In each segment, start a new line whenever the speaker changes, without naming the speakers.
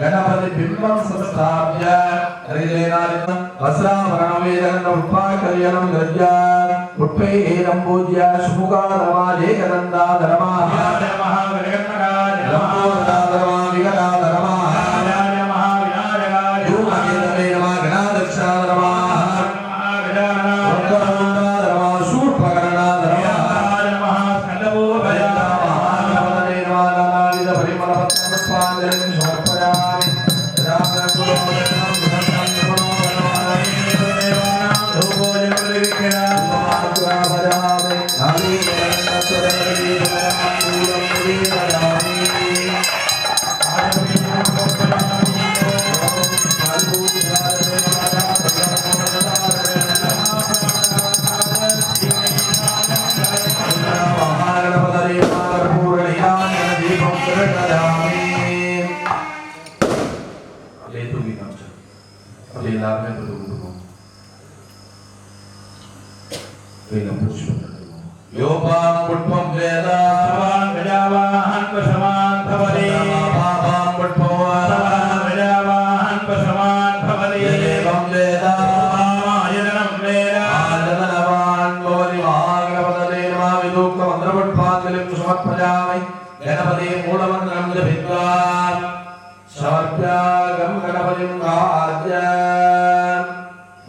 गणपति बिंबं संस्थाप्य हरिजनालितं वस्त्राभरणवेदनं पुष्पाकर्यनं गृह्य पुष्पैरं पूज्य शुभकारमाजे कदन्ता धर्मः नमः गणगणराज नमो धर्मः विगणाध नमः नमः विनायकाय धूमकेतवे नमः गणाध्यक्षा नमः गणपति मूलमंत्रं जपित्वा समर्प्यागं गणपतिं आद्य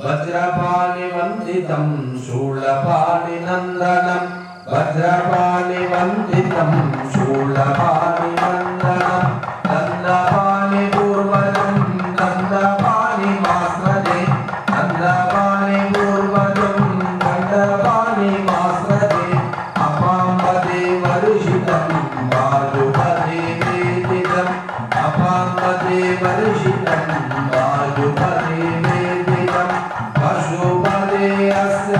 वज्रपाणि वन्दितं शूलपाणि नन्दनं वज्रपाणि वन्दितं शूलपाणि नन्दनं नन्दपाणि पूर्वजं नन्दपाणि मास्मजे नन्दपाणि पूर्वजं नन्दपाणि मास्मजे अपाम्बदे वर्षितं वायुपदे वेदितम् अपाम्बदे वर्षितं वायुपदे वेदितम् पशुपदे अस्य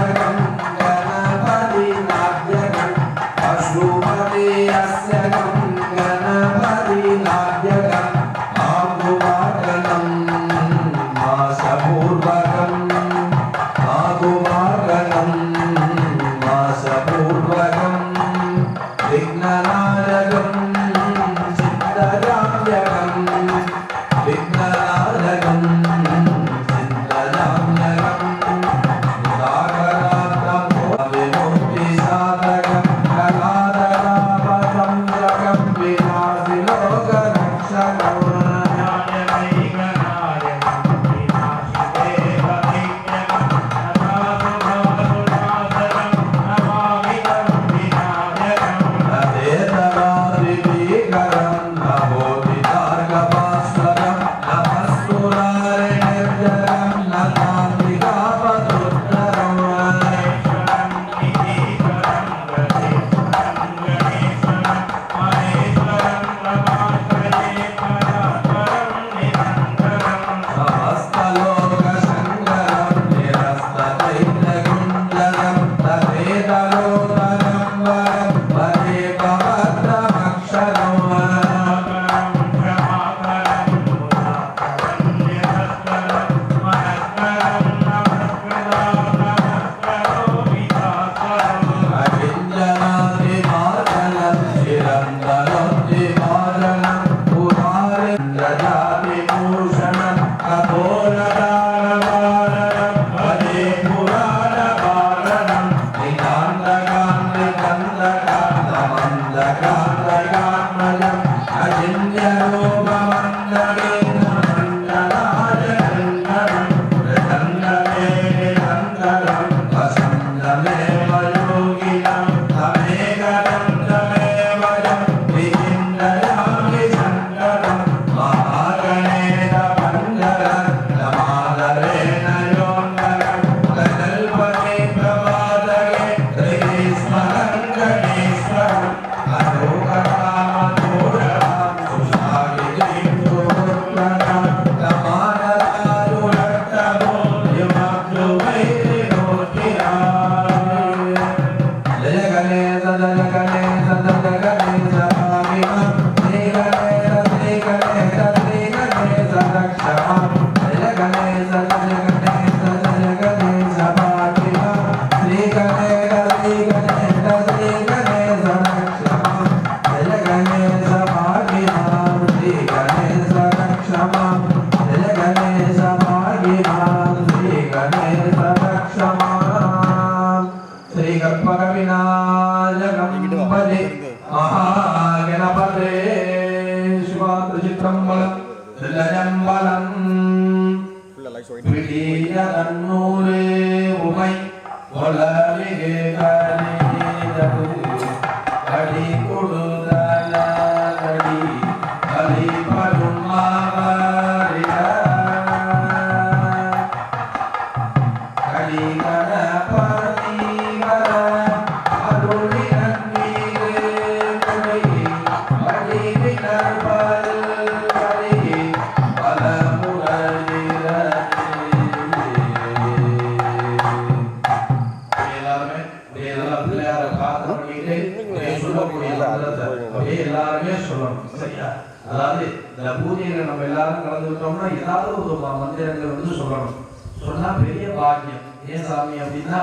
गणपति नाट्यकम् पशुपदे अस्य गणपति नाट्यकम् आगुवागनं मासपूर्वकम् आगुवागनं मासपूर्वकम् विघ्ननायकं सिद्धराम्यकं विघ्ननायकं सिद्धराम्यकं उदाकरात्रं विमुक्तिसाधकं कलाधरापदं जगं विनाशिलोकरक्षकम् Adho திருச்சிற்றம்பலம் திருநம்பலம் விடிய தன்னூரே உமை ஒளமிகு கலிதகு கடி கொடுதல கடி கலிபடும் மாவரிட கடி கணபதி கர அருளி நன்மீது குடை கடி வினர்பல் கடி பலமுறையிற பிள்ளையார பிரார்த்தனை பண்ணிட்டு சொல்லக்கூடிய அப்படியே எல்லாருமே சொல்லணும். சரியா? அதாவது இந்த பூஜையில நம்ம எல்லாரும் கலந்துக்கிட்டோம்னா ஏதாவது ஒரு மந்திரங்கள் வந்து சொல்லணும். சொன்னா பெரிய பாக்கியம். ஏன் சாமி அப்படின்னா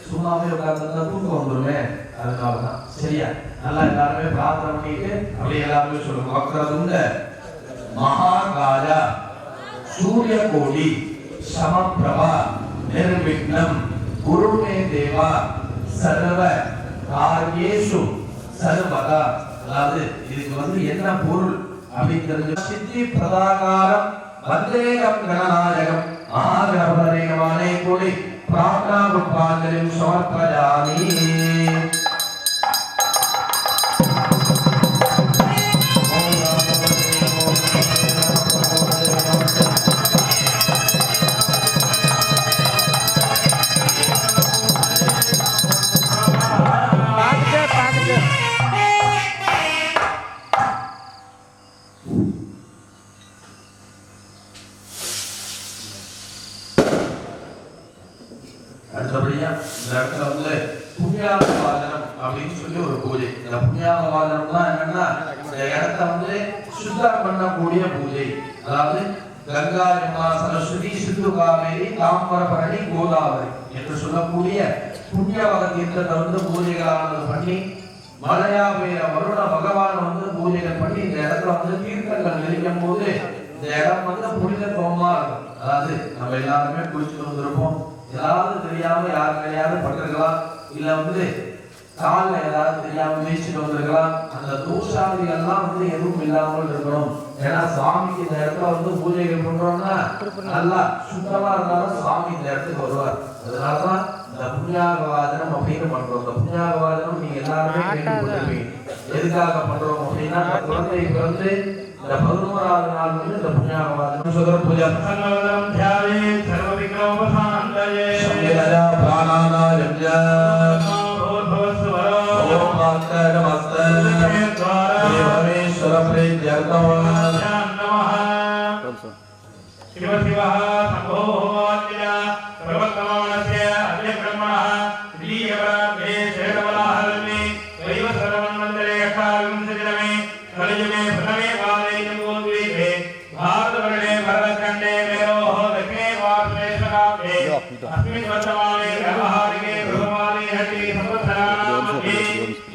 சும்மாவே உட்கார்ந்து தூக்கம் வந்துருமே, அதனாலதான். சரியா? நல்லா எல்லாருமே பிரார்த்தனை பண்ணிட்டு அப்படியே எல்லாருமே சொல்லணும். வக்ரதுண்ட மகாகால சூரிய கோடி சமப்பிரபா நிர்விக்னம் குருமே தேவா சர்வ காரியேஷு சர்வதா. அதாவது இதுக்கு என்ன பொருள் அப்படின்னு தெரிஞ்சு சித்தி பிரதாகாரம் வந்தேகம் கணநாயகம் மகாகணபதே கூடி பிரார்த்தனா புஷ்பாஞ்சலிம் சமர்ப்பயாமி. அடுத்தபடியா இந்த இடத்துல புண்ணியாக வாதனம் அப்படின்னு சொல்லி ஒரு பூஜை. இந்த புண்ணியாக வாதனம்னா என்னன்னா இந்த இடத்த சுத்தம் பண்ணக்கூடிய பூஜை. அதாவது கங்கா யமுனா சரஸ்வதி சிந்து காவேரி தாமிரபரணி கோதாவரி என்று சொல்லக்கூடிய புண்ணியவக தீர்த்தத்தை பூஜைகளானது பண்ணி மலையா பெய்ய வருண பகவான் பூஜைகள் பண்ணி இந்த இடத்துல தீர்த்தங்கள் நெருங்கும் போது இந்த இடம் புனிதத்துவமா இருக்கும். அதாவது நம்ம எல்லாருமே குளிச்சுட்டு வந்திருப்போம். ஏதாவது தெரியாம யார் கிடையாது பட்டிருக்கலாம், இல்ல கால ஏதாவது தெரியாம வீழ்ச்சிட்டு வந்திருக்கலாம். அந்த தோஷாதிகள்லாம் எதுவும் இல்லாமல் இருக்கணும். ஏன்னா சுவாமிக்கு இந்த இடத்துல பூஜைகள் பண்றோம்னா நல்லா சுத்தமா இருந்தாலும் சுவாமி இந்த இடத்துக்கு வருவார். அதனாலதான் இந்த புண்ணியாகவாதனம் அப்படின்னு பண்றோம். இந்த புண்ணியாகவாதனம் நீங்க எல்லாருமே கேள்விப்பட்டிருப்பீங்க. எதுக்காக பண்றோம் அப்படின்னா குழந்தை பிறந்து இந்த 11வது நாள் இந்த புண்ணியாகவாதனம் சுதர பூஜை சங்கவதம் தியாயே சர்வ விக்னோபசாந்தயே சம்யதா பிராணாநாயம் ஓர்பவஸ்வரோ ஓம் மாஸ்தே நமஸ்தே தேவமேஸ்வர பிரீத்யர்த்தம் நமः சிவ சிவ சம்போ ஹோமாத்யா பிரவர்த்தமானஸ்ய அத்ய பிரம்மணः ஸ்ரீயவராத்மே சேடவலாஹல்மே தைவ சரவன்மந்தரே அஷ்டாவிம்சதினமே கலியுமே பிரமே வாலே ஜம்போத்வீபே भारतवर्णे भरतखण्डे मेरोः दक्षिणे वार्ष्णेश्वराब्धे अस्मिन् वर्तमाने व्यवहारिके बृहमाले हट्टि संवत्सराणामध्ये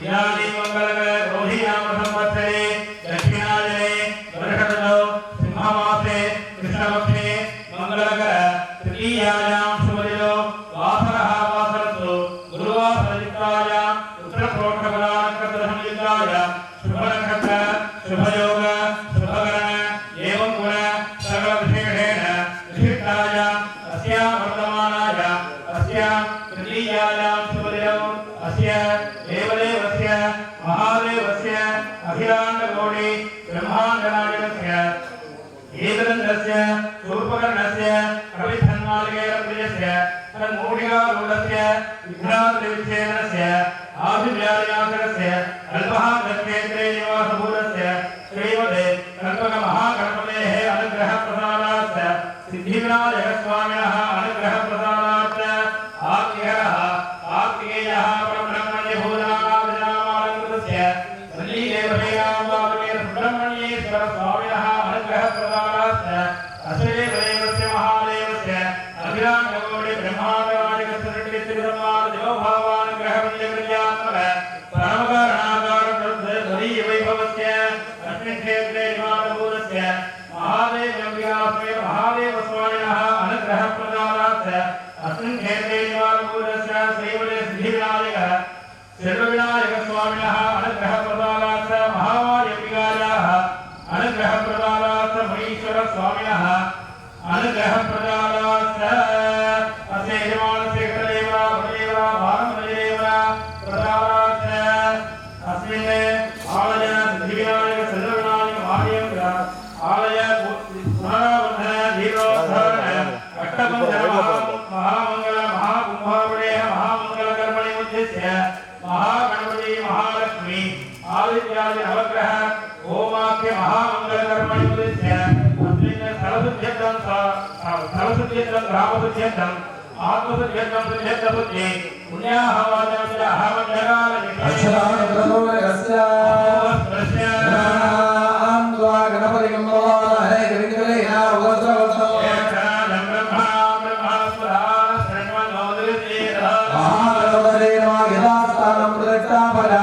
इदानीं मङ्गलकर रोहिणाम संवत्सरे दक्षिणायने वर्षऋतौ सिंहमासे कृष्णपक्षे मङ्गलकर तृतीयायां शुभदिनो वासरः वासरस्तु गुरुवासरयुक्तायां उत्तरप्रोक्षपदानक्षत्रसंयुक्ताय शुभनक्षत्र शुभयोग महादेवस्य अखिलाण्डकोटि ब्रह्माण्डनायकस्य एकदन्तस्य शूर्पकर्णस्य कविधन्मालिकेरप्रियस्य तन्मूढिकारूढस्य विघ्नाद्रिविच्छेदनस्य आदिव्याधिनाशकस्य अल्पः दक्षेत्रे निवासभूतस्य श्रीमते कल्पकमहागणपतेः अनुग्रहप्रसादात् सिद्धिविनायकस्वामिनः अनुग्रहप्रसादात् आत्मीयः आत्मीयः सुब्रह्मण्येश्वर अनुग्रहप्रदानात् अस्मिन् देवस्य महादेवस्य अखिलाण्डकोटि ब्रह्माण्डनायकस्य देवभावानुग्रहमण्यकृत्यात्मक परमकरुणाकारवैभवस्य अस्मिन् क्षेत्रे निवासभूतस्य महादेवस्वामिनः अनुग्रहप्रदानात् अस्मिन् क्षेत्रे निवासभूतस्य श्रीमते सिद्धिविनायकः सर्वविनायकस्वामिनः अनुग्रहप्रदानात् महावाणी
महाविद्यालय नवग्रह ओमाख्य महामंगल कर्मणि उद्देश्य अस्मिन् स्थलसुद्ध्यर्थं ग्रामसुद्ध्यर्थं आत्मसुद्ध्यर्थं सुद्ध्यर्थबुद्धि पुण्याहवाचनस्य अहमञ्जनाल
अक्षरानुक्रमोरस्य आन्द्वा गणपतिं नमामहे गणितलेना वस्त्रवस्त्रं महागणपतये नमः यथास्थानं प्रदक्षिणापयामि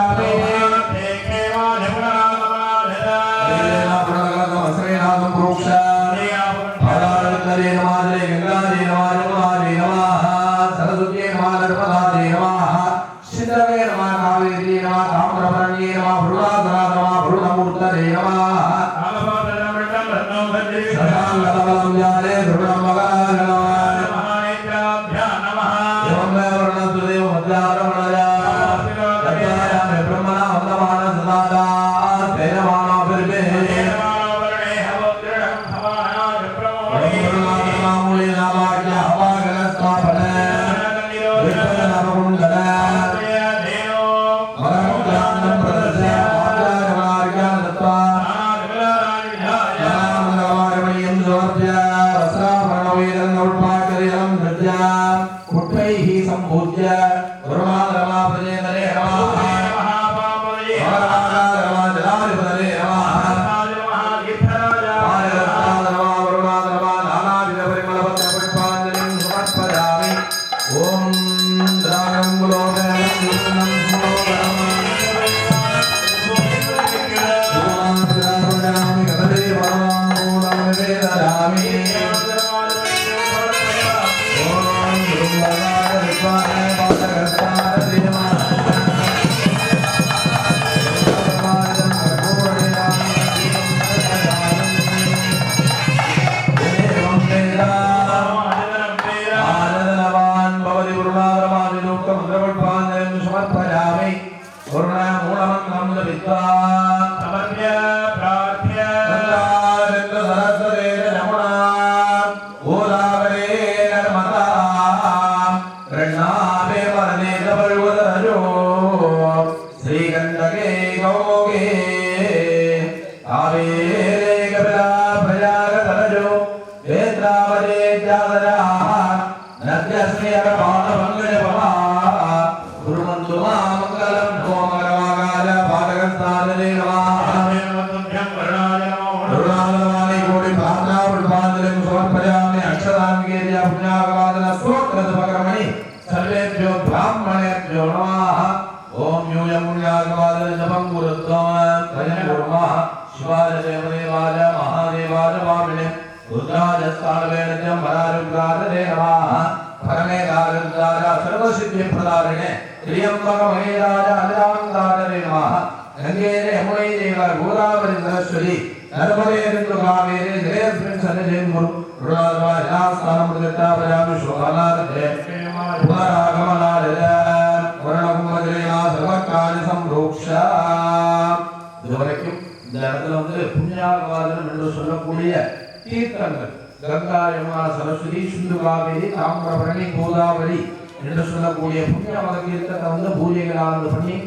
गंगा यमुना सरस्वती सिंधु कावेरी ताम्रபரணி கோதாவரி என்று சொல்லக்கூடிய புண்ணிய மதகீர்த்தத்தை வந்து பூஜைகளானது பண்ணி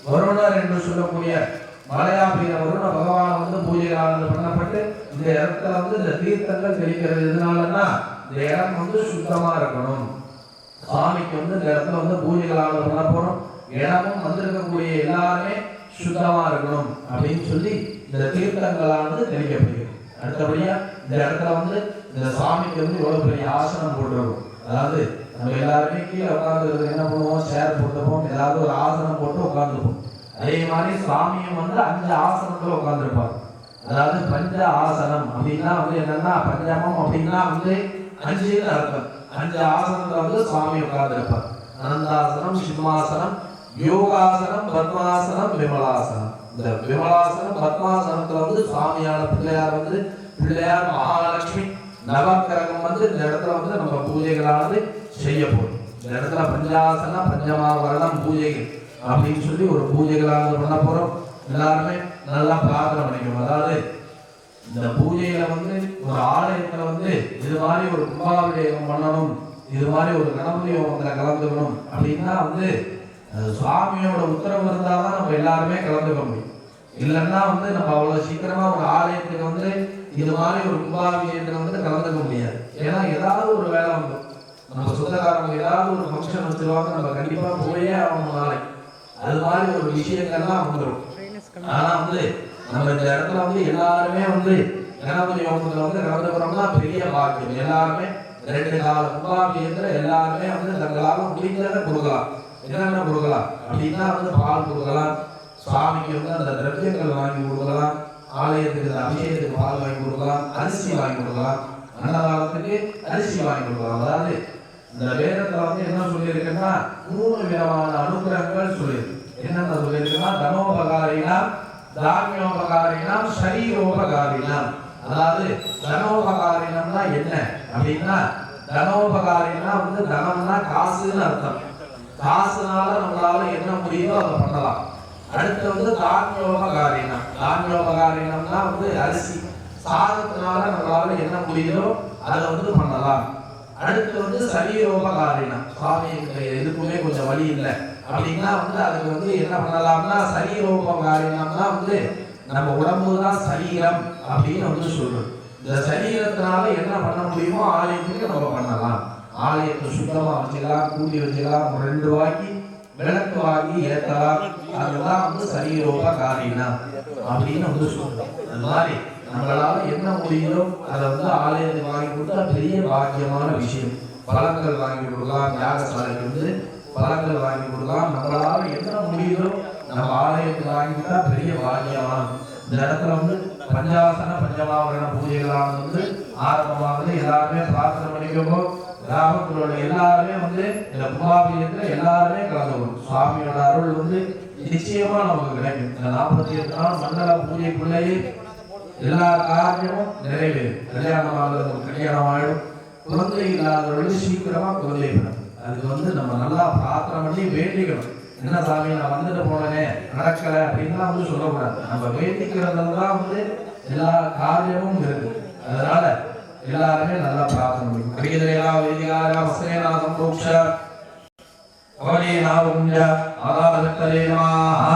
வருணர் என்று சொல்லக்கூடிய மலையாபீர வருண பகவான் வந்து பூஜைகளானது பண்ணப்பட்டு இந்த இடத்துல வந்து இந்த தீர்த்தங்கள் தெளிக்கிறது எதனாலன்னா இந்த இடம் வந்து சுத்தமா இருக்கணும் சாமிக்கு வந்து இந்த இடத்துல வந்து பூஜைகளானது பண்ண போறோம் இடமும் வந்திருக்கக்கூடிய எல்லாருமே சுத்தமா இருக்கணும் அப்படின்னு சொல்லி இந்த தீர்த்தங்களானது தெளிக்கப்படுகிறது அடுத்தபடியா இந்த இடத்துல வந்து இந்த சாமிக்கு வந்து எவ்வளவு பெரிய ஆசனம் போட்டுருக்கும் அதாவது நம்ம எல்லாருமே கீழே உட்கார்ந்து என்ன பண்ணுவோம் சேர் போட்டுப்போம் ஏதாவது ஒரு ஆசனம் போட்டு உட்கார்ந்துப்போம் அதே மாதிரி சாமியும் வந்து 5 ஆசனத்துல உட்கார்ந்துருப்பாங்க அதாவது பஞ்ச ஆசனம் அப்படின்னா வந்து என்னன்னா பஞ்சமம் அப்படின்னா வந்து 5 அர்த்தம் 5 ஆசனத்துல வந்து சாமி உட்கார்ந்துருப்பார் அனந்தாசனம் சிம்மாசனம் யோகாசனம் பத்மாசனம் விமலாசனம் இந்த விமலாசனம் பத்மாசனத்துல வந்து சாமியான பிள்ளையார் வந்து பிள்ளையார் மகாலட்சுமி நவக்கிரகம் வந்து இந்த இடத்துல வந்து நம்ம பூஜைகளானது செய்ய போறோம் இந்த இடத்துல பஞ்சாசன பஞ்சமாவரணம் பூஜைகள் அப்படின்னு சொல்லி ஒரு பூஜைகளானது பண்ண போறோம் எல்லாருமே நல்லா பிரார்த்தனை பண்ணிக்கணும் அதாவது இந்த பூஜையில வந்து ஒரு ஆலயத்துல வந்து இது மாதிரி ஒரு கும்பாபிஷேகம் பண்ணணும் இது மாதிரி ஒரு கணபதி ஹோமத்துல கலந்துக்கணும் அப்படின்னா வந்து சுவாமியோட உத்தரவு இருந்தாதான் நம்ம எல்லாருமே கலந்துக்க முடியும் இல்லைன்னா வந்து நம்ம அவ்வளவு சீக்கிரமா ஒரு ஆலயத்துக்கு வந்து இது மாதிரி ஒரு கும்பாபிஷேகத்துல வந்து கலந்துக்க முடியாது. ஏன்னா ஏதாவது ஒரு வேலை வந்து நம்ம சொந்தக்காரங்க ஏதாவது ஒரு ஃபங்க்ஷன் வச்சிருவாங்க, நம்ம கண்டிப்பா போயே ஆகணும் நாளைக்கு. அது மாதிரி ஒரு விஷயங்கள்லாம் வந்துடும். ஆனா வந்து நம்ம இந்த இடத்துல வந்து எல்லாருமே வந்து கணபதி யோகத்துல வந்து கலந்துக்கிறோம்னா பெரிய பாக்கியம். எல்லாருமே 2 கால கும்பாபிஷேகத்துல எல்லாருமே வந்து தங்களால முடிஞ்சதை கொடுக்கலாம். என்னென்ன கொடுக்கலாம் அப்படின்னா வந்து பால் கொடுக்கலாம், சுவாமிக்கு வந்து அந்த திரவியங்கள் வாங்கி கொடுக்கலாம், ஆலயத்துக்கு அபிஷேகத்துக்கு பால் வாங்கி கொடுக்கலாம், அரிசி வாங்கி கொடுக்கலாம், அன்னதானத்துக்கு அரிசி வாங்கி கொடுக்கலாம். அதாவது இந்த வேதத்துல வந்து என்ன சொல்லியிருக்குன்னா 3 விதமான அனுகிரகங்கள் சொல்லியிருக்கு. என்னென்ன சொல்லியிருக்குன்னா தனோபகாரினாம், தானியோபகாரினாம், சரீரோபகாரினாம். அதாவது தனோபகாரினம்னா என்ன அப்படின்னா, தனோபகாரினா வந்து தனம்னா காசுன்னு அர்த்தம். காசுனால நம்மளால என்ன முடியுதோ அதை பண்ணலாம். அடுத்து வந்து தானியோபகாரினம். தானியோபகாரினம்னா வந்து அரிசி சாதத்தினால நம்மளால என்ன முடியுதோ அதை வந்து பண்ணலாம். அடுத்து வந்து சரீரோபகாரினம். சுவாமி எதுக்குமே கொஞ்சம் வழி இல்லை அப்படின்னா வந்து அதுக்கு வந்து என்ன பண்ணலாம்னா சரீரோபகாரினம்னா வந்து நம்ம உடம்பு தான் சரீரம் அப்படின்னு வந்து சொல்றோம். இந்த சரீரத்தினால என்ன பண்ண முடியுமோ ஆலயத்துக்கு நம்ம பண்ணலாம். ஆலயத்தை சுத்தமா வச்சுக்கலாம், கூட்டி வச்சுக்கலாம், 2 வாங்கி விளக்கு வாங்கி ஏற்றலாம். அதெல்லாம் வந்து சரீரோபகாரினம் அப்படின்னு வந்து சொல்றோம். அது மாதிரி நம்மளால என்ன முடியுதோ அதை வந்து ஆலயத்துக்கு வாங்கி கொடுத்தா பெரிய பாக்கியமான விஷயம். பழங்கள் வாங்கி கொடுக்கலாம், யாகசாலைக்கு வந்து பழங்கள் வாங்கி கொடுக்கலாம். நம்மளால என்ன முடியுதோ நம்ம ஆலயத்துக்கு வாங்கி கொடுத்தா பெரிய பாக்கியமான. இந்த இடத்துல வந்து பஞ்சாசன பஞ்சமாவரண பூஜைகளான வந்து ஆரம்பமாகுது. எல்லாருமே பிரார்த்தனை பண்ணிக்கோங்க. கிராமத்துல எல்லாருமே வந்து இந்த கும்பாபிஷேகத்துல எல்லாருமே கலந்துக்கணும். சுவாமியோட அருள் வந்து நிச்சயமா நமக்கு கிடைக்கும். இந்த 48 நாள் மண்டல பூஜைக்குள்ளேயே எல்லா காரியமும் நிறைவேறும். கல்யாணம் ஆகுறது கல்யாணம் ஆயிடும், குழந்தை இல்லாதவர்களுக்கு சீக்கிரமா குழந்தை பெறும். அதுக்கு வந்து நம்ம நல்லா பிரார்த்தனை பண்ணி வேண்டிக்கணும். என்ன சாமி நான் வந்துட்டு போனேனே நடக்கலை அப்படின்லாம் வந்து சொல்லக்கூடாது. நம்ம வேண்டிக்கிறதுல தான் வந்து எல்லா காரியமும் இருக்கு. அதனால எல்லாருமே நல்லா பிரார்த்தனை பண்ணணும். கடிகதையா வேதிகாரா வசனேனா சம்பூக்ஷ அவனேனா புண்ய ஆதாரத்தலே நமஹ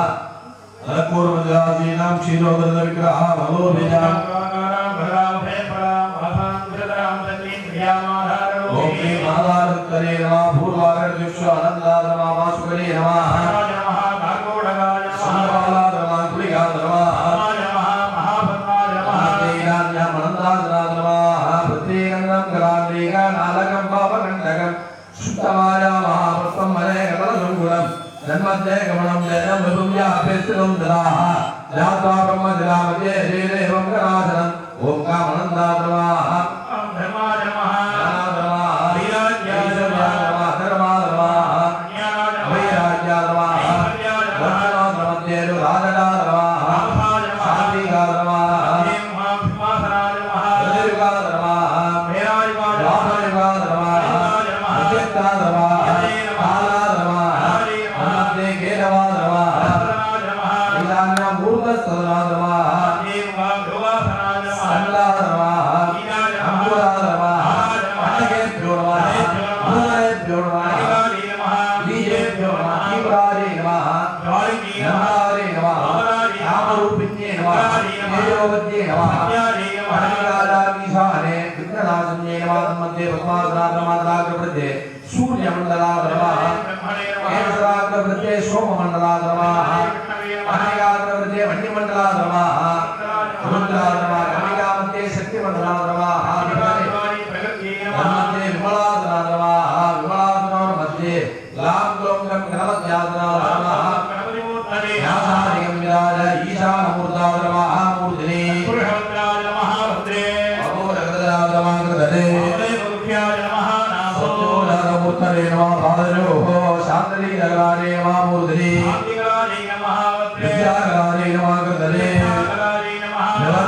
அலக்கூர்வஜாதீனாம் க்ஷீரோதர விக்கிரஹ மனோபிஜாம் ஓம் ஸ்ரீ ஆதாரத்தலே நமஹ பூர்வாகர் திக்ஷ அனந்தாத நமஹ சுகலே நமஹ நாகோடகாய சம்பாலாத நமஹ குலிகாத நமஹ நாலகம் பாபகண்டகம் சுத்தமாயா மகாபுத்தம் மனேகலம் குணம் ஜன்மத்தே கமனம் ஜனம் விபும்யா அபேஸ்திரம் தராஹ ஜாத்வா பிரம்ம ஜலாமதே தேவம் கராசனம் ஓம் காமனந்தாத்ரவாஹ தர்மாய நமஹ தர்மாய வீராஜ்யாத்ரவாஹ தர்மாத்ரவாஹ அபயராஜ்யாத்ரவாஹ வர்ணாத்ரமத்தேரு ராஜடாத்ரவாஹ சாந்திகாத்ரவாஹ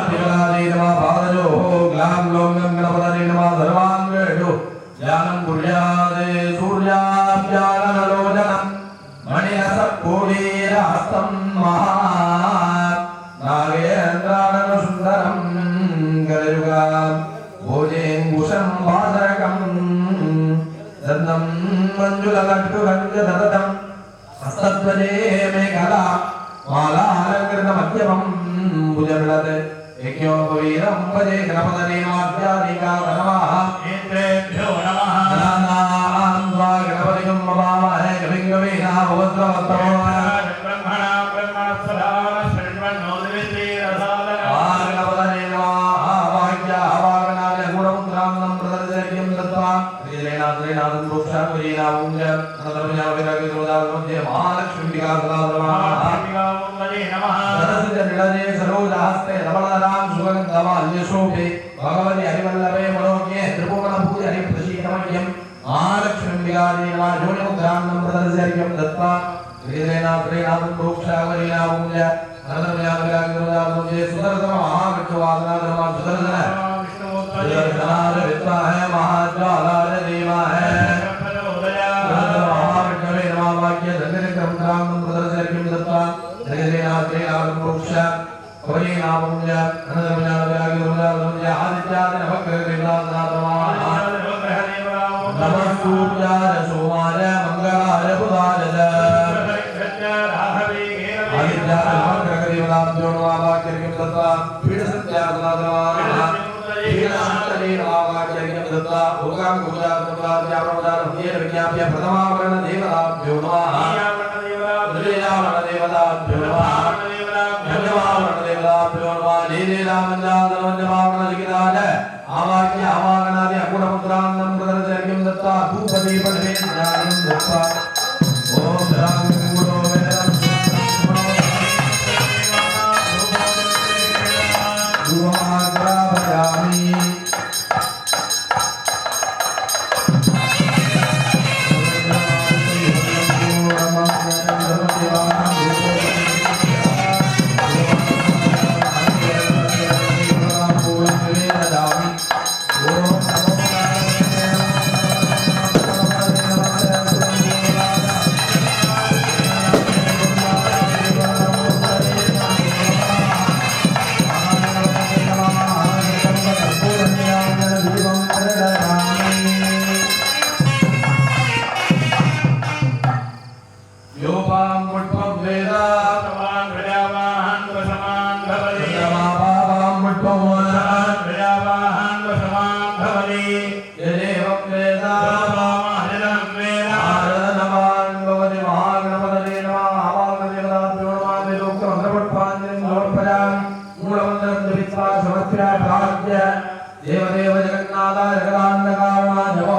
Namaha
भुजविलत् यज्ञोपवीरं भजे गणपतनेमाध्यानिका नमः
इन्द्रेभ्यो नमः
नानां त्वा गणपतिं ममामहे कविं कवीना भवद्रवत्तमो
ब्रह्मणा ब्रह्मणस्वधा शृण्वन्नोदिते रसादना
गणपतने नमः वाक्या आवागनाय गुणमुद्रां प्रदर्शयं दत्त्वा श्रीनाथं प्रोक्षापरीना उञ्ज अनन्तरं विरागितोदामध्ये महालक्ष्मी
महालक्ष्मी नमः
सरस्वती सरोजहस्ते रमणराम सुगन्धमाल्यशोभे भगवति हरिवल्लभे मनोज्ञे त्रिभुवनभूति हरिप्रसीदमह्यं महालक्ष्मीम्बिकायै नमः जोनिमुद्रां प्रदर्शयं दत्त्वा श्रीनाथं प्रोक्षापरीना उञ्ज अनन्तरं विरागितोदामध्ये सुदर्शन महाविष्णुवादनाधर्मा सुदर्शनाय विद्महे महाज्वालाय धीमहि महाविष्णवे नमः वाक्य धन्यक्रमं प्रदर्शयं दत्त्वा श्रीनाथं प्रोक्षापरीनामुञ्ज अनन्तरं विरागितोदामध्ये आदित्याय नमस्सूर्याय सोमाय मंगलाय बुधाय आदित्याय नमः वाक्यं दत्त्वा पीठसत्यागनादवान् प्रथमावरणदेवताभ्यो नमः आवाक्य आवागणादि अगुणमुद्रान्नं प्रदर्शयं दत्त्वा धूपदीपदे ज्ञानं दत्त्वा ओम रामगुरो वेदं धूपमाग्रापयामि देवदेव जगन्नाथ जगदान्नकारणा जपो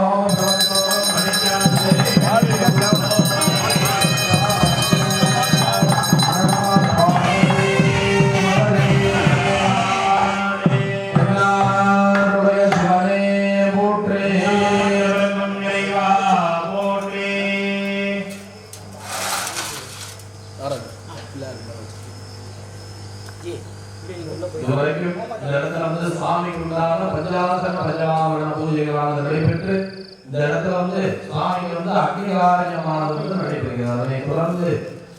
இதுவரைக்கும் இந்த இடத்துல வந்து சாமிக்கு உண்டான பஞ்சாசன பஞ்சாவரண பூஜைகளானது நடைபெற்று இந்த இடத்துல வந்து சாமிக்கு வந்து அக்னிகாரண்யமானது வந்து நடைபெறுகிறது. அதனை தொடர்ந்து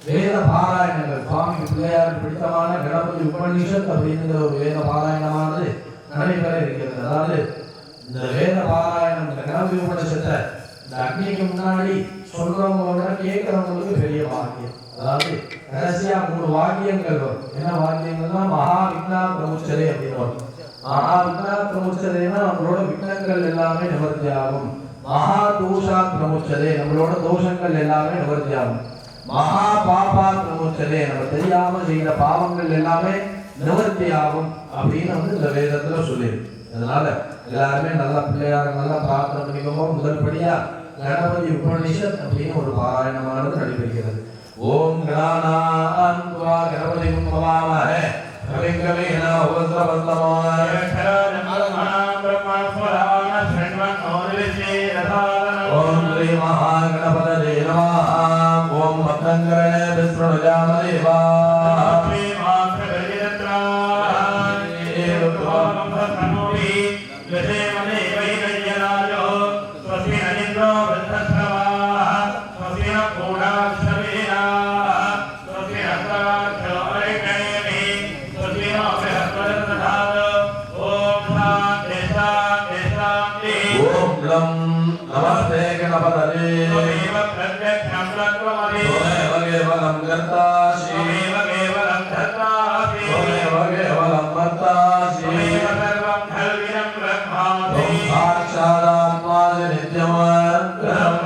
வேத பாராயணங்கள் சுவாமிக்கு பிள்ளையாருக்கு பிடித்தமான கணபதி உபநிஷத் அப்படிங்கிற ஒரு வேத பாராயணமானது நடைபெற இருக்கிறது. அதாவது இந்த வேத பாராயணம் இந்த கணபதி உபநிஷத்தை இந்த அக்னிக்கு முன்னாடி சொல்றவங்களோட கேட்கறவங்களுக்கு பெரிய பாக்கியம். அதாவது கடைசியா 3 வாக்கியங்கள் வரும். என்ன வாக்கியங்கள்னா மகா விக்னா பிரமுச்சரே அப்படின்னு வரும். மகா விக்னா பிரமுச்சரேனா நம்மளோட விக்னங்கள் எல்லாமே நிவர்த்தி ஆகும். மகா தோஷா பிரமுச்சரே நம்மளோட தோஷங்கள் எல்லாமே நிவர்த்தி ஆகும். மகா பாபா பிரமுச்சரே நம்ம தெரியாம செய்த பாவங்கள் எல்லாமே நிவர்த்தி ஆகும் அப்படின்னு வந்து இந்த வேதத்துல சொல்லியிருக்கு. அதனால எல்லாருமே நல்ல பிள்ளையார நல்லா பிரார்த்தனை பண்ணிக்கோங்க. முதல்படியா கணபதி உபநிஷத் அப்படின்னு ஒரு பாராயணமானது நடைபெறுகிறது. ஓம் கணானான் த்வா கணபதிம் நமாமஹே கவிம் கவீன உபஸ்ரவந்தமாய ஓம் ஸ்ரீ மகாகணபதயே நமः. ஓம் மத்தங்கரணே விஸ்வனுஜாமதேவா नमस्ते गणपतये त्वमेव प्रत्यक्षं ब्रह्ममि त्वमेव केवलं कर्तासि त्वमेव केवलं धर्तासि त्वमेव केवलं वर्तासि
त्वमेव सर्वं खल्विदं ब्रह्मासि
साक्षादात्मासि नित्यमं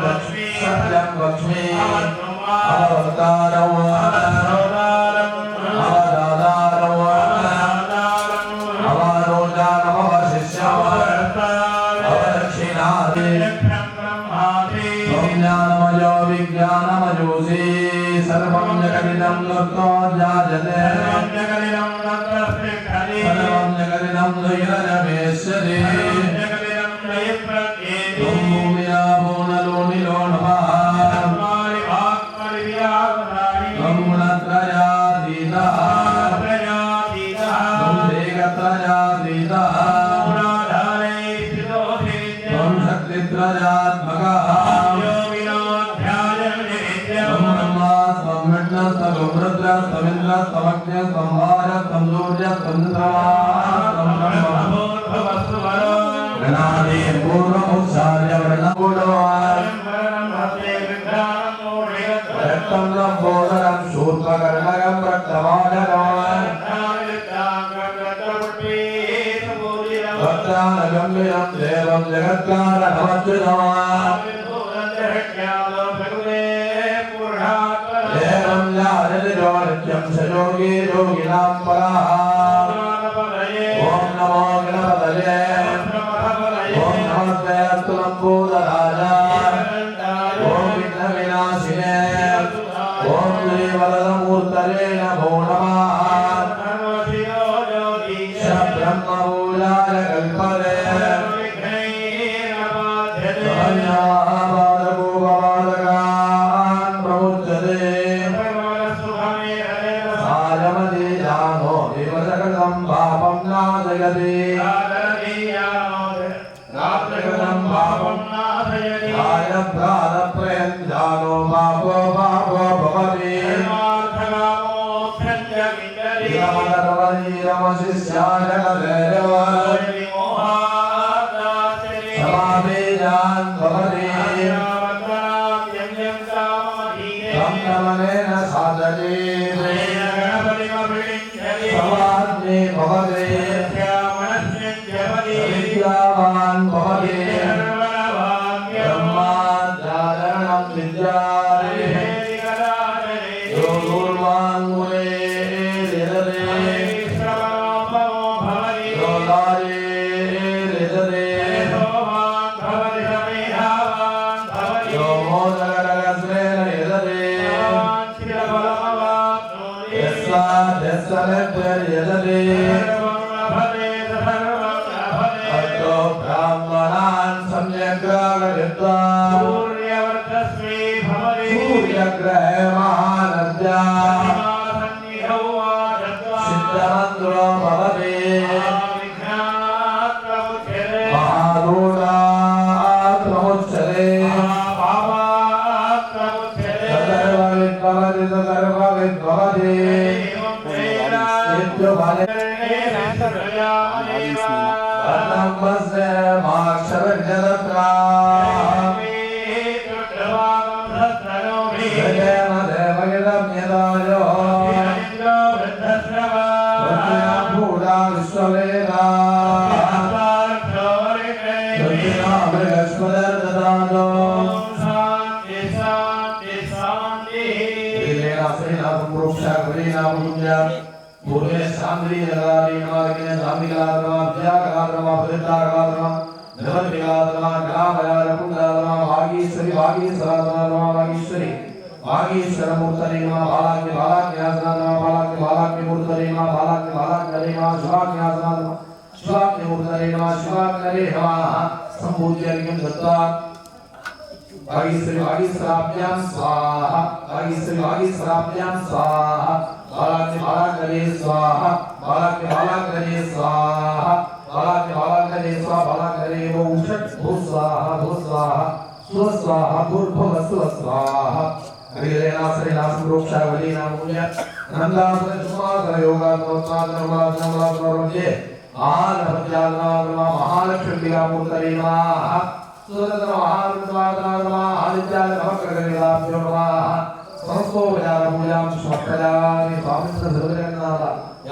लक्ष्मी
सत्यं लक्ष्मी अवतारम्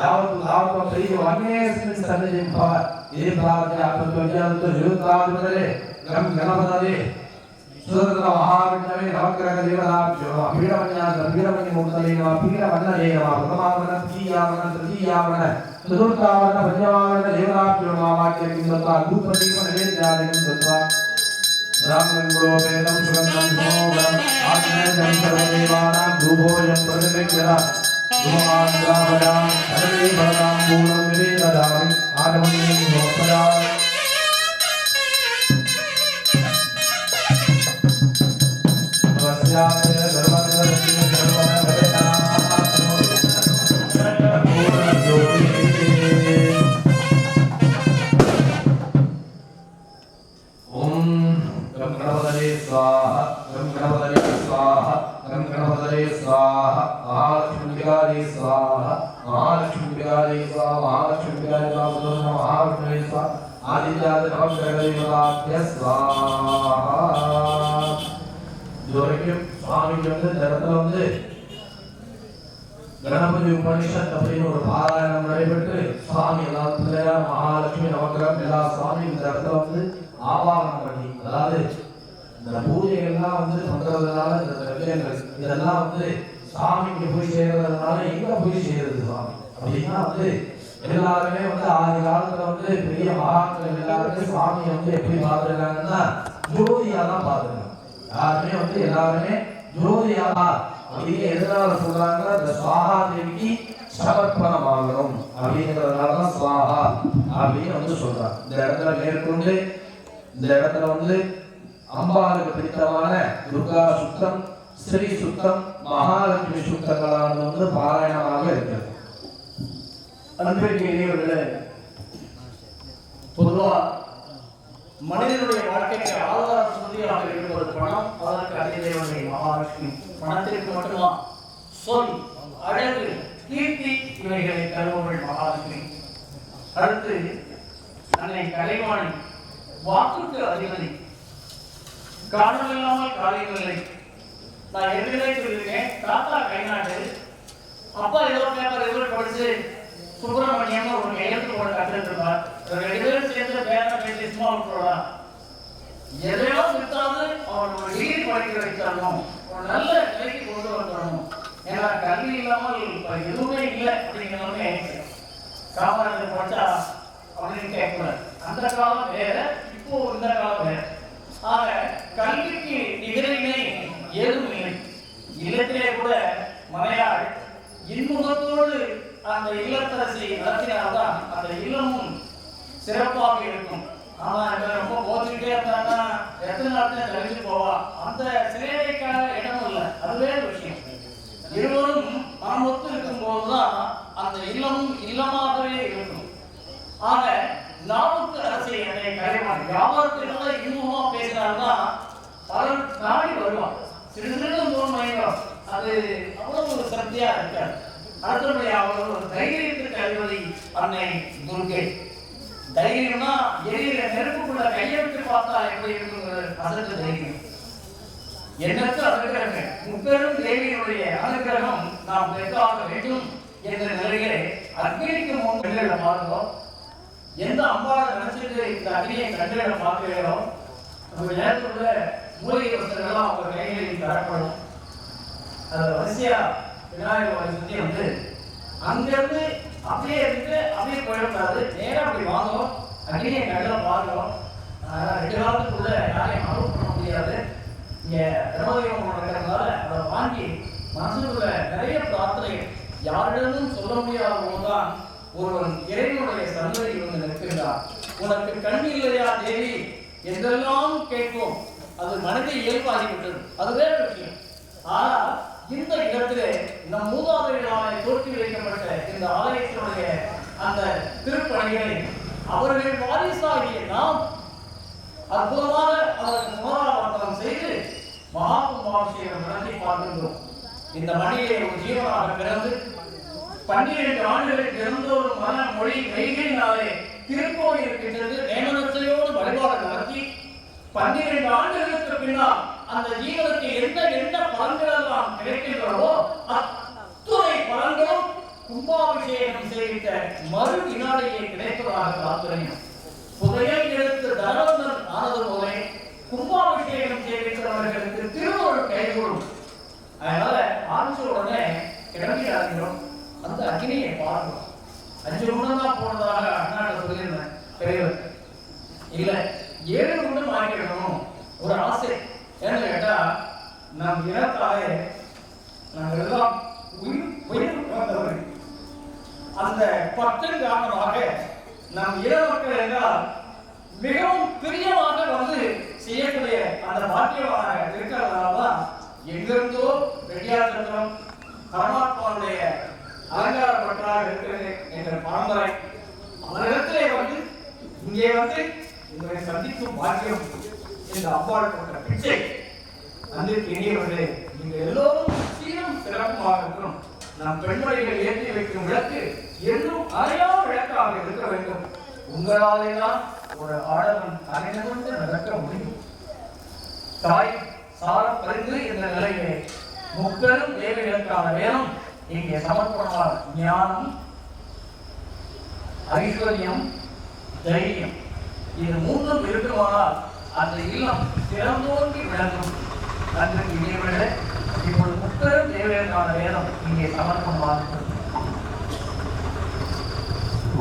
यावत् प्रिय अन्येस्मिन् सन्निधिं भव ये प्रार्थया प्रत्युज्यान्त जीवतादिपदे गणपतये सुदर्शन महाविष्णवे नवग्रह देवताभ्यो पीडमन्यासपीडमन्यमूर्तये नमः पीडमन्नये नमः प्रथमावरण द्वितीयावरण तृतीयावरण चतुर्थावरण पंचमावरण देवताभ्यो नमः वाक्यकिंदत्वा धूपदीपनैवेद्यादिकं दत्त्वा रामलिङ्गोपेतं सुगन्धं समोगणम् आत्मनेयं सर्वदेवानां धूपोऽयं प्रतिगृह्यता धूमान्द्राभयां सर्वे भवतां पूर्णं निवेदयामि आगमनीयं समर्पयामि नमस्यामि सर्वदेवस्य गणपति उपनिषद அப்படின்னு ஒரு பாராயணம் நடைபெற்று சுவாமி எல்லாம் பிள்ளையார் மகாலட்சுமி நவக்கிரகம் எல்லா சுவாமி இந்த இடத்துல வந்து ஆவாகனம் பண்ணி அதாவது இந்த பூஜைகள்லாம் வந்து பண்றதுனால இந்த திரவியங்கள் இதெல்லாம் வந்து சாமிக்கு போய் சேர்றதுனால எங்க போய் சேருது சுவாமி அப்படின்னா வந்து எல்லாருமே வந்து ஆதி காலத்துல வந்து பெரிய மகான்கள் எல்லாருமே சுவாமியை வந்து எப்படி பார்த்துருக்காங்கன்னா ஜோதியா தான் பார்த்துருக்காங்க யாருமே வந்து எல்லாருமே ஜோதியா அப்படின்னு எதனால சொல்றாங்கன்னா இந்த சுவாஹா தேவிக்கு சமர்ப்பணம் ஆகணும் அப்படிங்கிறதுனாலதான் சுவாஹா அப்படின்னு வந்து சொல்றாங்க இந்த இடத்துல மேற்கொண்டு இந்த இடத்துல வந்து அம்பாளுக்கு பிடித்தமான துர்கா சுத்தம் ஸ்ரீ சுத்தம் மகாலட்சுமி சுத்தங்களானது வந்து பாராயணமாக இருக்கிறது.
அன்பிற்குரியவர்களே, பொதுவா மனிதனுடைய வாழ்க்கைக்கு ஆதார சுருதியாக இருப்பது பணம். அதற்கு அதிதேவதை மகாலட்சுமி. பணத்திற்கு மட்டுமா சொல், அழகு, கீர்த்தி இவைகளை தருபவள் மகாலட்சுமி. அடுத்து அன்னை கலைவாணி, வாக்குக்கு அதிபதி. காரணம் இல்லாமல் காரியமில்லை. நான் ஏற்கனவே சொல்லியிருக்கேன், தாத்தா கைநாட்டு அப்பா ஏதோ பேப்பர் எதிர படிச்சு சுப்பிரமணியம் ஒரு கையெழுத்து போட கற்றுட்டு இருப்பார். ரெண்டு பேரும் சேர்ந்து பேர பேசி சும்மா விட்டுறா. எதையோ விட்டாவது அவர் ஒரு டிகிரி படிக்க வைக்கணும், ஒரு நல்ல நிலைக்கு கொண்டு வரணும். ஏன்னா கல்வி இல்லாமல் எதுவுமே இல்லை அப்படிங்கிறவங்க காமராஜர் படிச்சா அப்படின்னு கேட்கக்கூடாது. அந்த காலம் வேற, இப்போ இந்த காலம் வேற. ஆக கல்விக்கு நிகரினை ஏதும் இல்லை. இல்லத்திலே கூட மலையாள் இன்முகத்தோடு அந்த இல்லத்தரசி நடத்தினால்தான் அந்த இல்லமும் சிறப்பாக இருக்கும். ஆனா ரொம்ப போச்சுக்கிட்டே இருந்தாங்கன்னா எத்தனை நாட்கள் கழிச்சு போவா. அந்த சிலைக்கான இடம் இல்லை, அதுவே விஷயம். இருவரும் மனம் ஒத்து இருக்கும் போதுதான் அந்த இல்லமும் இல்லமாகவே இருக்கும். ஆக நாவுக்கு அரசை என்னை கலைவான் வியாபாரத்தினால இன்முகமா பேசினால்தான் பலர் நாடி வருவான். சிறு சிறு மூலம் அது அவ்வளவு ஒரு சக்தியா இருக்காது. அடுத்தபடியாக ஒரு தைரியத்திற்கு அதிபதி அன்னை துர்கை. தைரியம்னா எரியில நெருப்புக்குள்ள கையெழுத்து பார்த்தா எப்படி இருக்குங்கிற அதற்கு தைரியம். எண்ணற்ற அனுகிரகங்கள், முப்பெரும் தேவியினுடைய அனுகிரகம் நாம் பெற்றாக வேண்டும் என்ற நிலையிலே அக்னிக்கு முன் கண்களை பார்க்கிறோம். எந்த அம்பாவை நினைச்சிட்டு இந்த அக்னியை கண்களை பார்க்கிறோம், நம்ம நேரத்துக்குள்ள மூலிகை வசதிகள்லாம் அவங்க கைகளில் தரப்படும். அது வரிசையா விநாயகர் சுத்தி வந்து அங்கிருந்து அப்படியே இருந்து அப்படியே போயிடக்கூடாது. நேரம் அப்படி வாங்குவோம், அக்னியை கண்ணில் பார்க்கிறோம். 2 காலத்துக்குள்ள யாரையும் அனுபவம் பண்ண முடியாது. இங்க திரௌபதியம் நடக்கிறதுனால அதை வாங்கி மனசுக்குள்ள நிறைய பிரார்த்தனை யாரிடமும் சொல்ல முடியாத போதுதான் ஒருவன் இறைவனுடைய சந்ததி வந்து நிற்கின்றான். உனக்கு கண் இல்லையா தேவி என்றெல்லாம் கேட்போம். அது மனித இயல்பாகிவிட்டது, அதுவே விஷயம். ஆனால் இந்த இடத்திலே நம் மூதாதைகளால் தோற்றி வைக்கப்பட்ட இந்த ஆலயத்தினுடைய அந்த திருப்பணிகளை அவர்கள் வாரிசாகிய நாம் அற்புதமாக அதற்கு புனராவர்த்தனம் செய்து மகாகும்பாபிஷேகம் நடத்தி பார்க்கின்றோம். இந்த மண்ணிலே ஒரு ஜீவனாக பிறந்து 12 ஆண்டுகள் பிறந்தோரும் மன மொழி மெய்களினாலே திருக்கோயில் இருக்கின்றது. நேமனத்தையோடு வழிபாடு நடத்தி 12 ஆண்டுகளுக்கு பின்னால் அந்த ஜீவனுக்கு எந்த பலன்கள் எல்லாம் கிடைக்கின்றனோ அத்துணை பலன்களும் கும்பாபிஷேகம் செய்த மறு வினாடியை கிடைப்பதாக தாத்பரியம். புதையல் எடுத்து தனவந்தன் ஆனது போலே கும்பாபிஷேகம் செய்கிறவர்களுக்கு திருவருள் கைகூடும். அதனால ஆரம்பிச்ச உடனே கிளம்பிடாதீங்க, அந்த அக்னியை பார்க்கணும். 5 குண்டம் தான் போனதாக அண்ணாட்ட சொல்லியிருந்தேன் பெரியவர். இல்ல 7 குண்டம் ஆக்கிடணும் ஒரு ஆசை. ஏன்னு கேட்டா நம் இனத்தாலே நாங்கள் எல்லாம் உயிர் வந்தவர்கள். அந்த பற்றின் காரணமாக நம் இன மக்கள் என்றால் மிகவும் பிரியமாக வந்து செய்யக்கூடிய அந்த பாக்கியமாக இருக்கிறதுனாலதான் எங்கிருந்தோ ரெட்டியார்சத்திரம் பரமாத்மாவுடைய அலங்காரப்பட்டதாக இருக்கிறது என்ற பரம்பரை. அவரிடத்திலே வந்து இங்கே வந்து உங்களை சந்திக்கும் பாக்கியம் இந்த அவ்வாறு போட்ட பிச்சை அன்றைக்கு இனியவர்களே, நீங்கள் எல்லோரும் சீரும் சிறப்புமாக இருக்கணும். நம் பெண்மணிகள் ஏற்றி வைக்கும் விளக்கு இன்னும் அறையா விளக்காக இருக்க வேண்டும். உங்களாலே தான் ஒரு ஆடவன் தலைநிமிர்ந்து நடக்க முடியும். தாய் சாரம் பறிந்து இந்த நிலையிலே முப்பெரும் தேவைகளுக்கான வேதம் இங்கே சமர்ப்பணமாக ஞானம், ஐஸ்வர்யம், தைரியம் இது 3 இருக்குமானால் அந்த இல்லம் திறந்தோங்கி விளங்கும். அன்றைக்கு இனியவர்களே, இப்பொழுது முப்பெரும் தேவைகளுக்கான வேதம் இங்கே சமர்ப்பணமாக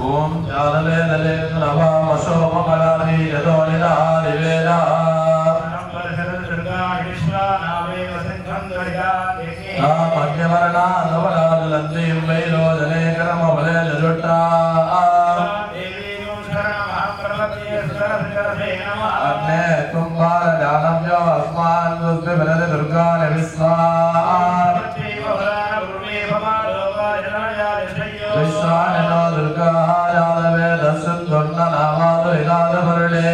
ஓம் ஜாதவேதலே நவாமசோமகலாதி யதோனிதாதிவேதா மத்தியமரணா நவராஜலந்தி வைரோஜனே கரமபலே ஜுட்டா அக்னே கும்பார ஜானவ்யோ அஸ்மான் துர்விபலதி துர்கான விஸ்வான் விஸ்வானோ துர்கா ஜாதவேதஸ்ய துர்ணநாமாது இதாதபருளே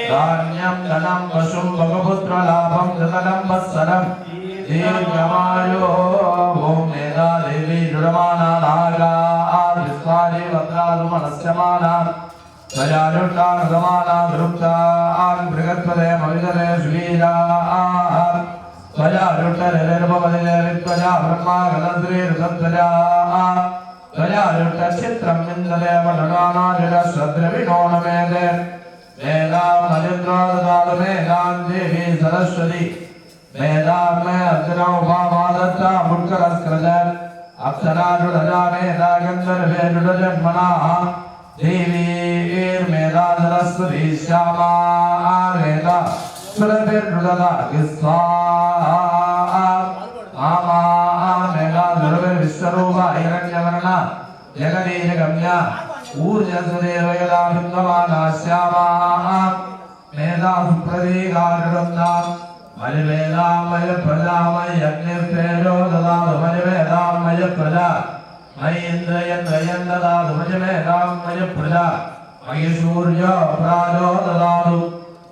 धान्यं धनं पशुं भगपुत्रलाभं धनं वत्सरं दीर्घमायो ओम मेधा देवी दुर्माना नागा आदिस्वारी वक्रादु मनस्यमाना तयारुष्टान समाना धृप्ता आन बृहत्पदे मविदले सुवीरा तयारुष्टरे निर्भवदे वित्वजा ब्रह्मा गणश्री ऋतध्वजा तयारुष्टचित्रं विन्दले वदनानाजलश्रद्रविणोणमेदे मेधां मलिन्द्रोददातु मेधां देवी सरस्वती मेधां मे अर्जुना उपामादत्ता मुट्करस्कृत अप्सराजुडजा मेधा गन्धर्वेजुडजन्मनाः देवीर्मेधा सरस्वती श्यामा मेधा सुरभिर्जुडदा स्वाहा मामा मेधा दुर्विश्वरूपा हिरण्यवर्णा जगदीशगम्या ऊर्जसुदेवयदा बिन्दमाना श्यामा मेधा सुप्रतीकाजुडन्दा मयवेदामय प्रजामय यज्ञेश्वरो ददातु मयवेदामय प्रजा मयेन्द्रयन्द्रयन् ददातु मयवेदामय प्रजा मयसूर्य प्राजो ददातु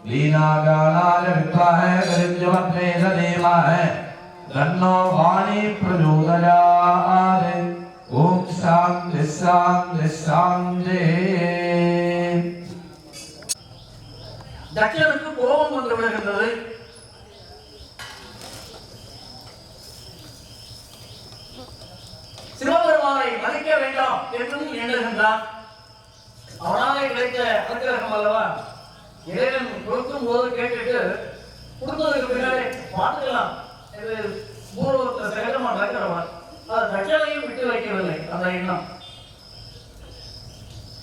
लीनागानाय विद्महे गरिञ्जमत्मे धीमहि तन्नो वाणी प्रचोदयात् ओम शांति शांति शांति
தட்சனுக்கு கோபம் வந்து விடுகின்றது. சிவபெருமானை மதிக்க வேண்டாம் என்றும் எண்ணுகின்றான். அவனாலே கிடைத்த அனுகிரகம் அல்லவா, இறைவன் கொடுக்கும் போது கேட்டுட்டு கொடுத்ததுக்கு பின்னாடி பார்த்துக்கலாம் இது பூர்வத்தில் சகஜமா நடக்கிறவன். அது தட்சணையும் விட்டு வைக்கவில்லை அந்த எண்ணம்.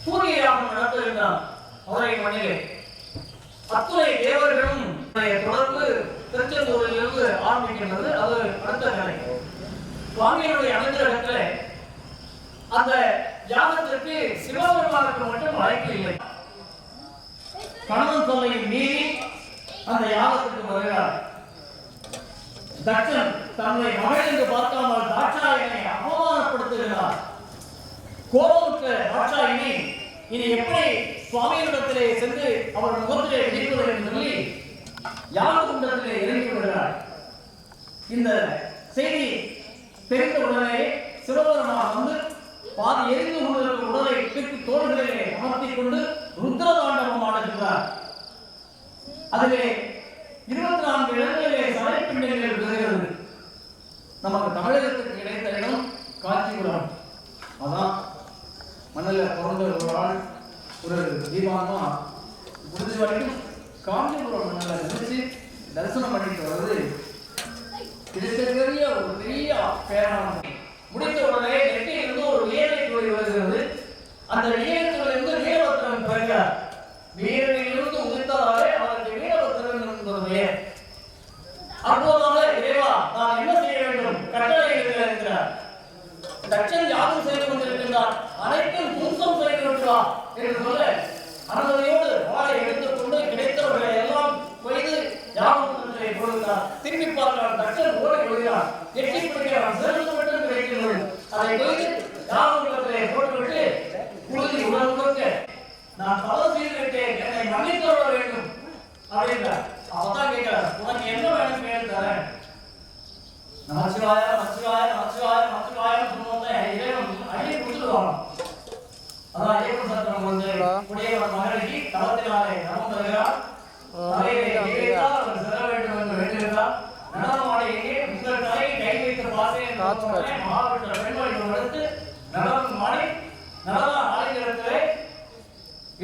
சூரிய யாகம் நடத்துகின்றான் அவரை மண்ணிலே. அத்துணை தேவர்களும் தொடர்பு திருச்செந்தூரிலிருந்து ஆரம்பிக்கின்றது. அது அடுத்த கலை. சுவாமியினுடைய அனுகிரகத்திலே அந்த யாகத்திற்கு சிவபெருமானுக்கு மட்டும் அழைப்பு இல்லை. கணவன் சொல்லை மீறி அந்த யாகத்திற்கு வருகிறார். தட்சன் தன்னை மகள் என்று பார்க்காமல் தாட்சாயனை அவமானப்படுத்துகிறார். கோபமுற்ற தாட்சாயனை இனி எப்படி சுவாமியிடத்திலே சென்று அவர் முகத்திலே விதிப்பது என்று சொல்லி யாக குண்டத்திலே இறங்கி விடுகிறார். இந்த செய்தி தெரிந்த உடனே சிவபெருமான் வந்து பாதி எரிந்து கொண்டிருக்கும் உடலை பிற்கு தோள்களிலே அமர்த்திக் கொண்டு ருத்ரதாண்டவம் ஆடுகிறார். அதிலே 24 இடங்களிலே சடைப்பிண்டங்கள் விழுகிறது. நமக்கு தமிழகத்துக்கு கிடைத்த இடம் காஞ்சிபுரம். அதான் மண்ணில் பிறந்த ஒரு ஆள் ஒரு தீபாவமா முடிஞ்ச வரைக்கும் காஞ்சிபுரம் மண்ணில் நினைச்சு தரிசனம் பண்ணிட்டு வர்றது கிடைக்கக்கூடிய ஒரு பெரிய பேரான. முடித்த உடனே நெற்றியிலிருந்து ஒரு வீரை துளி வருகிறது. அந்த வீரத்திலிருந்து வீரபத்திரன் பிறந்தார். வீரனிலிருந்து உதிர்த்ததாலே அவருக்கு வீரபத்திரன் என்பது அற்புதமாக இறைவா நான் என்ன செய்ய வேண்டும் கட்டளை இருக்கிறார். தட்சன் யாகம் செய்து கொண்டிருக்கின்றார். அனைத்தும் துன்சம் செய்து விட்டுவா என்று சொல்ல அனுமதியோடு வாளை எடுத்துக்கொண்டு கிடைத்தவர்களை எல்லாம் கொய்து யாகத்திலே கொடுத்தார். திரும்பி பார்க்கிறார். தட்சன் ஓடி கொள்கிறார். எட்டி பிடிக்கிறார். சிறந்து மட்டும் கிடைக்கிறது. அதை கொய்து யாகத்திலே போட்டுவிட்டு குழுதி உடல் கொடுக்க நான் தவறு செய்து விட்டேன், என்னை மன்னித்து விட வேண்டும் அப்படின்றார். அவதான் கேட்கிறார், உனக்கு என்ன வேணும் கேட்டு தரேன். நமச்சிவாய நமச்சிவாய நமச்சிவாய நமச்சிவாய சொன்னோன்னே இறைவன் அள்ளி கொடுத்துருவாங்க. அதான் ஐயப்பன் சத்திரம் வந்து குடியவன் மகளுக்கு தளத்தினாலே நமம் தருகிறார். தலையை கைவைத்தால் அவர் செல்ல வேண்டும் என்று வேண்டுகிறார். நடனமாட எங்கே உங்கள் தலையை கை வைத்து பார்த்தேன் மகாவிஷ்ணு பெண்மணி எடுத்து நடனம் மாடி நடன ஆலயத்திலே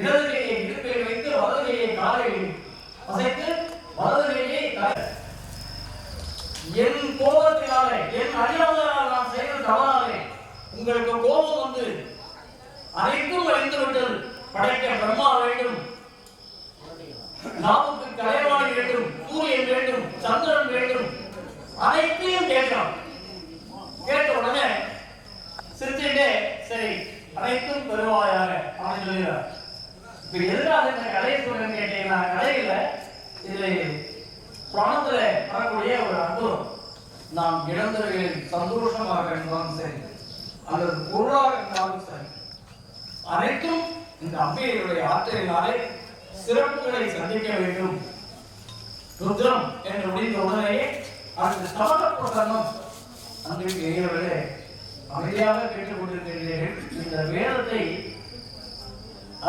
இடது கையை இடுப்பில் வைத்து வலது கையை காலையில் அசைத்து வலது கையை என் கோபத்தினாலே என் அறியாதனால் நான் செய்த தவறாலே உங்களுக்கு கோபம் வந்து அனைத்தும் அழிந்து விட்டது. படைக்க பிரம்மா வேண்டும், நாவுக்கு கலைவாணி வேண்டும், சூரியன் வேண்டும், சந்திரன் வேண்டும், அனைத்தையும் கேட்கிறான். கேட்ட உடனே சிரிச்சுட்டே சரி அனைத்தும் பெறுவாயாக அப்படின்னு சொல்லுகிறார். இப்ப எதிராக இந்த கதையை சொல்றேன்னு கேட்டீங்கன்னா கதையில இது பிராணத்துல வரக்கூடிய ஒரு அற்புதம். நாம் இழந்தவர்களில் சந்தோஷமாக இருந்தாலும் சரி அல்லது பொருளாக இருந்தாலும் சரி அனைத்தும் இந்த அம்பிகையுடைய ஆற்றலினாலே சிறப்புகளை சந்திக்க வேண்டும். ருத்ரம் என்று முடிந்த உடனேயே அந்த சமண பிரசன்னம் அன்றைக்கு எய்யவர்களே அமைதியாக கேட்டுக்கொண்டிருக்கிறீர்கள். இந்த வேதத்தை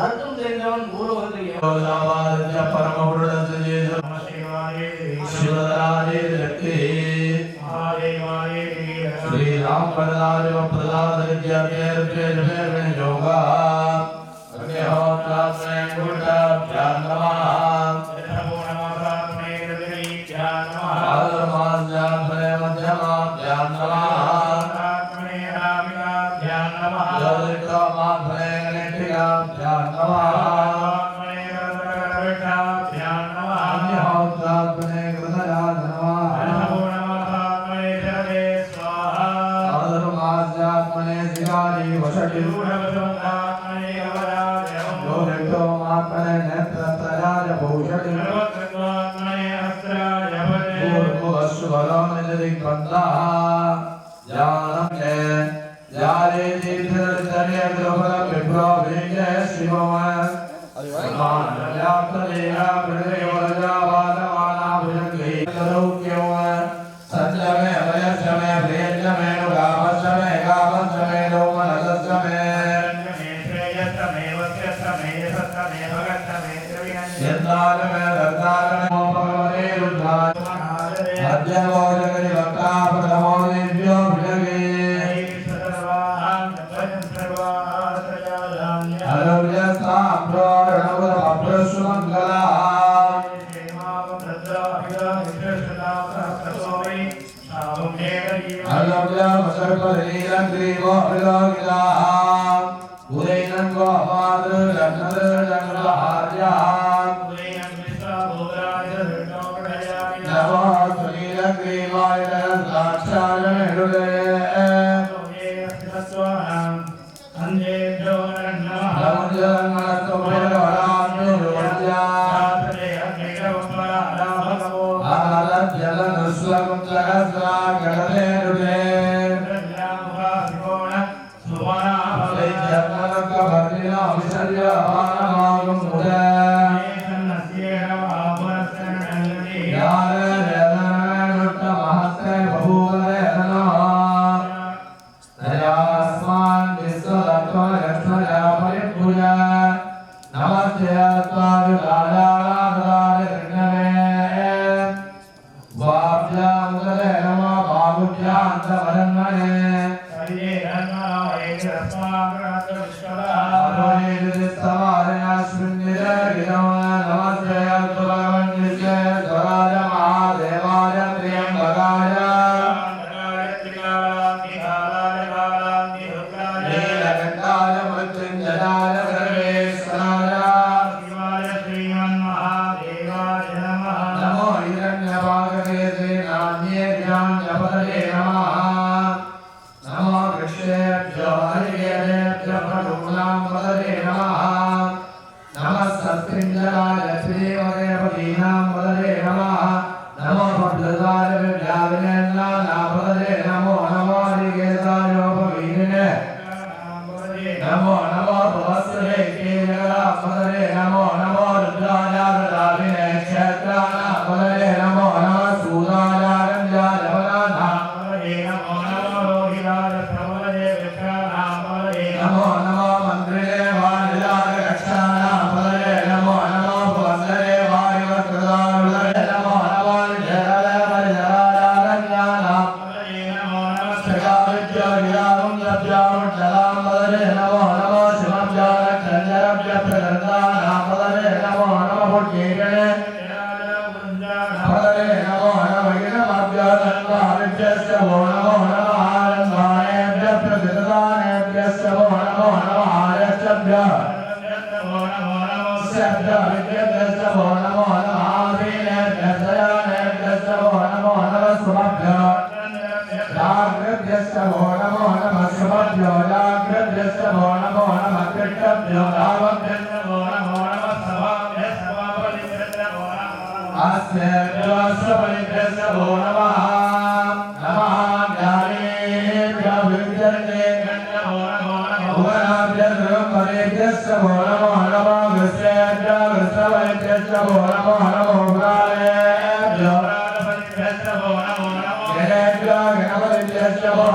அர்த்தம் தெரிந்தவன் ஊரவர்கள்
श्रीराम प्रदान प्रदान योगा Namo
Namo